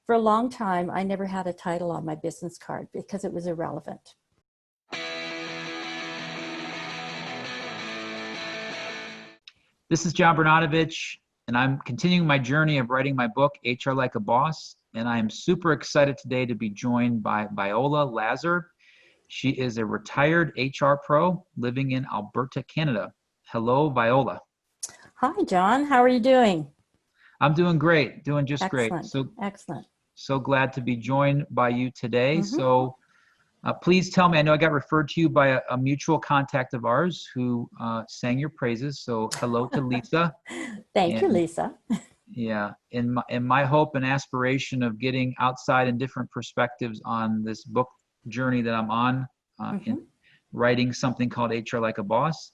For a long time, I never had a title on my business card because it was irrelevant. This is John Bernatovich, and I'm continuing my journey of writing my book, HR Like a Boss. And I am super excited today to be joined by Viola Lazzer. She is a retired HR pro living in Alberta, Canada. Hello, Viola. Hi, John. How are you doing? I'm doing great, doing just great. Excellent. So glad to be joined by you today. So please tell me, I know I got referred to you by a mutual contact of ours who sang your praises. So hello to Lisa. Thank you, Lisa. Yeah, in my hope and aspiration of getting outside and different perspectives on this book journey that I'm on, in writing something called HR Like a Boss,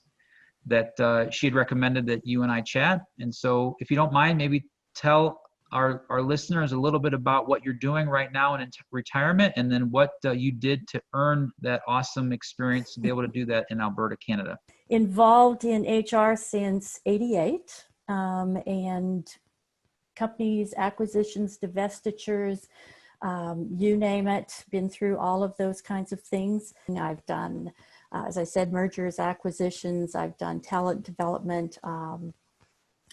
that she had recommended that you and I chat. And so if you don't mind, maybe tell our listeners a little bit about what you're doing right now in retirement, and then what you did to earn that awesome experience to be able to do that in Alberta, Canada. Involved in HR since '88, and companies, acquisitions, divestitures, you name it, been through all of those kinds of things. And I've done, as I said, mergers, acquisitions, I've done talent development.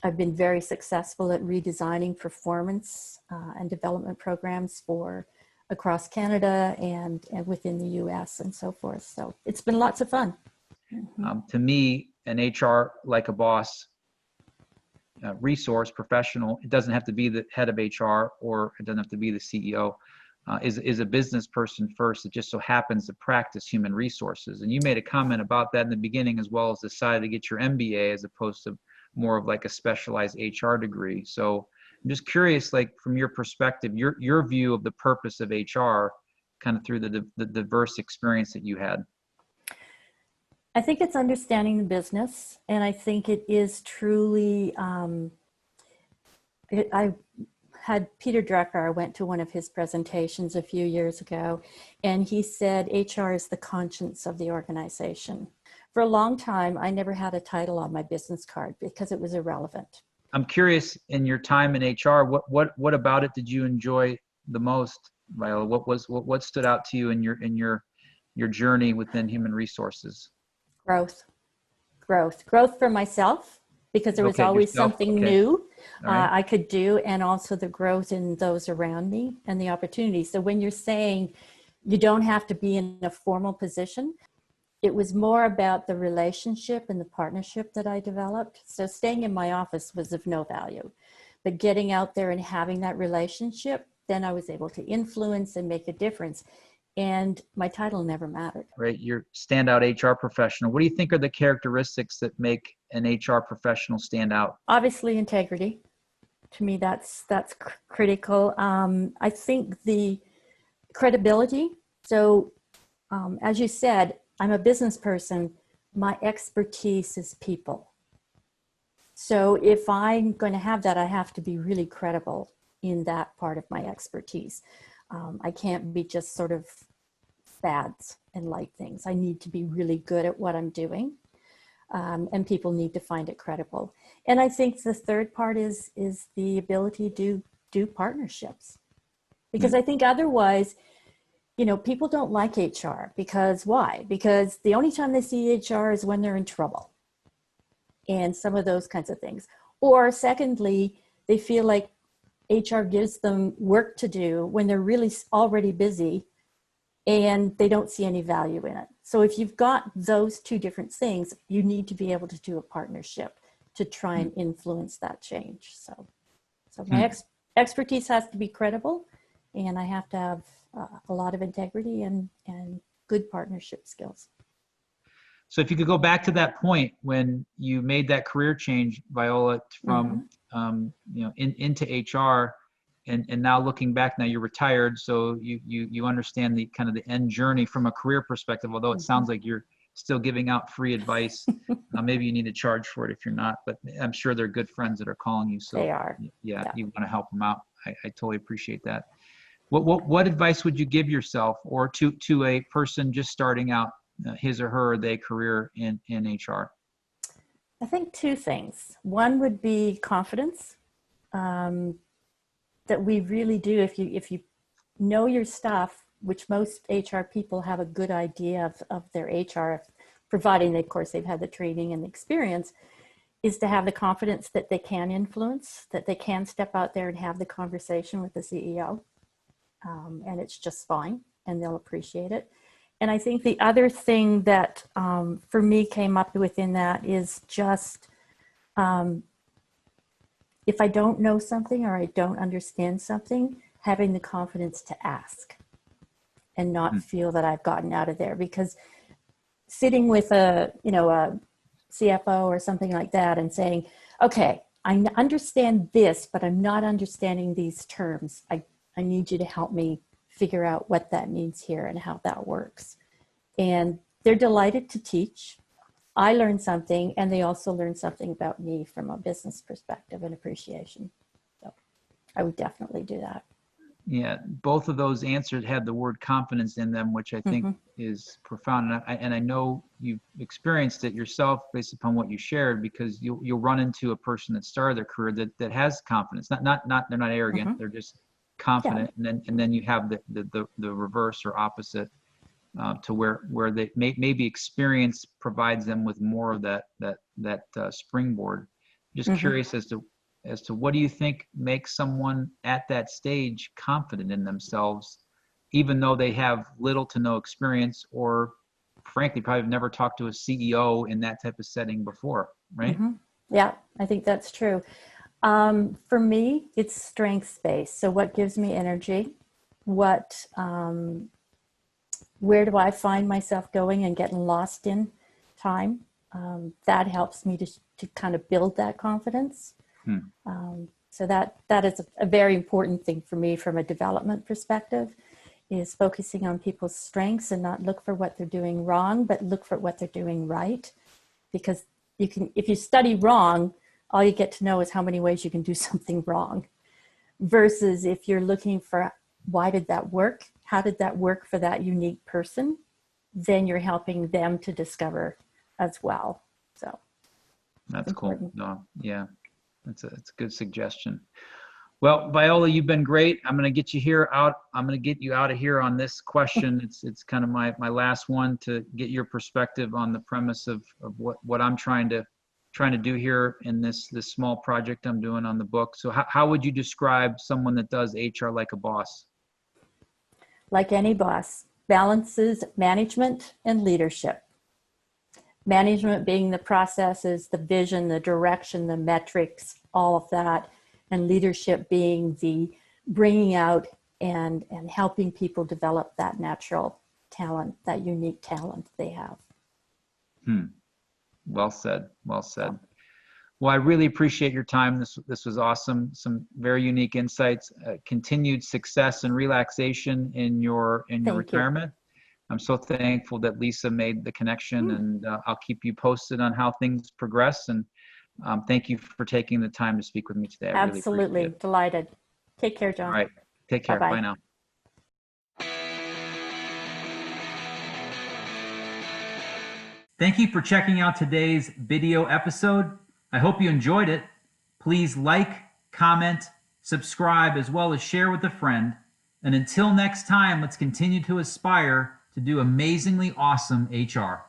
I've been very successful at redesigning performance and development programs for across Canada and within the US and so forth. So it's been lots of fun. To me, an HR Like a Boss resource professional, it doesn't have to be the head of HR, or it doesn't have to be the CEO, is a business person first. It just so happens to practice human resources. And you made a comment about that in the beginning, as well as decided to get your MBA as opposed to more of like a specialized HR degree. So I'm just curious, like from your perspective, your view of the purpose of HR, kind of through the diverse experience that you had. I think it's understanding the business, and I think it is truly, I had Peter Drucker, I went to one of his presentations a few years ago, and he said HR is the conscience of the organization. For a long time, I never had a title on my business card because it was irrelevant. I'm curious, in your time in HR, what about it did you enjoy the most, Viola? What stood out to you in your journey within human resources? Growth for myself, because there was always something new I could do, and also the growth in those around me and the opportunities. So when you're saying you don't have to be in a formal position, it was more about the relationship and the partnership that I developed. So staying in my office was of no value, but getting out there and having that relationship, then I was able to influence and make a difference. And my title never mattered. Right, you're standout HR professional. What do you think are the characteristics that make an HR professional stand out? Obviously, integrity. To me, that's critical. I think the credibility. So, as you said, I'm a business person. My expertise is people. So if I'm going to have that, I have to be really credible in that part of my expertise. I can't be just sort of fads and light things. I need to be really good at what I'm doing, and people need to find it credible. And I think the third part is the ability to do partnerships, because I think otherwise, people don't like HR. Because why? Because the only time they see HR is when they're in trouble and some of those kinds of things. Or secondly, they feel like HR gives them work to do when they're really already busy and they don't see any value in it. So if you've got those two different things, you need to be able to do a partnership to try and influence that change. So my expertise has to be credible, and I have to have a lot of integrity and good partnership skills. So if you could go back to that point when you made that career change, Viola, from into HR, and now looking back, now you're retired, so you understand the kind of the end journey from a career perspective. Although it sounds like you're still giving out free advice. Maybe you need to charge for it if you're not, but I'm sure they're good friends that are calling you. So they are. Yeah, you want to help them out. I totally appreciate that. What advice would you give yourself, or to a person just starting out his or her their career in HR? I think two things. One would be confidence. that we really do, if you know your stuff, which most HR people have a good idea of their HR, providing, of course, they've had the training and the experience, is to have the confidence that they can influence, that they can step out there and have the conversation with the CEO. And it's just fine, and they'll appreciate it. And I think the other thing that for me came up within that is just, if I don't know something or I don't understand something, having the confidence to ask and not feel that I've gotten out of there. Because sitting with a CFO or something like that and saying, okay, I understand this, but I'm not understanding these terms. I need you to help me figure out what that means here and how that works. And they're delighted to teach. I learned something, and they also learned something about me from a business perspective and appreciation. So I would definitely do that. Yeah, both of those answers had the word confidence in them, which I think is profound. And I know you've experienced it yourself based upon what you shared, because you'll run into a person that started their career that has confidence. Not they're not arrogant. They're just confident. Yeah. And then you have the reverse or opposite, to where they maybe experience provides them with more of that springboard. Just curious as to what do you think makes someone at that stage confident in themselves, even though they have little to no experience, or frankly probably never talked to a CEO in that type of setting before, right? Yeah, I think that's true. For me, it's strengths-based. So what gives me energy? What, where do I find myself going and getting lost in time? That helps me to kind of build that confidence. So that is a very important thing for me from a development perspective, is focusing on people's strengths and not look for what they're doing wrong, but look for what they're doing right. Because if you study wrong, all you get to know is how many ways you can do something wrong. Versus if you're looking for, why did that work? How did that work for that unique person? Then you're helping them to discover as well. So that's cool. No, yeah. It's a good suggestion. Well, Viola, you've been great. I'm going to get you here out. I'm going to get you out of here on this question. It's kind of my last one, to get your perspective on the premise of what I'm trying to do here in this small project I'm doing on the book. So how would you describe someone that does HR like a boss? Like any boss, balances management and leadership. Management being the processes, the vision, the direction, the metrics, all of that. And leadership being the bringing out and helping people develop that natural talent, that unique talent they have. Well said. Well said. Well, I really appreciate your time. This was awesome. Some very unique insights. Continued success and relaxation in your retirement. I'm so thankful that Lisa made the connection, and I'll keep you posted on how things progress. And thank you for taking the time to speak with me today. I Absolutely. really Delighted. Take care, John. All right. Take care. Bye-bye. Bye now. Thank you for checking out today's video episode. I hope you enjoyed it. Please like, comment, subscribe, as well as share with a friend. And until next time, let's continue to aspire to do amazingly awesome HR.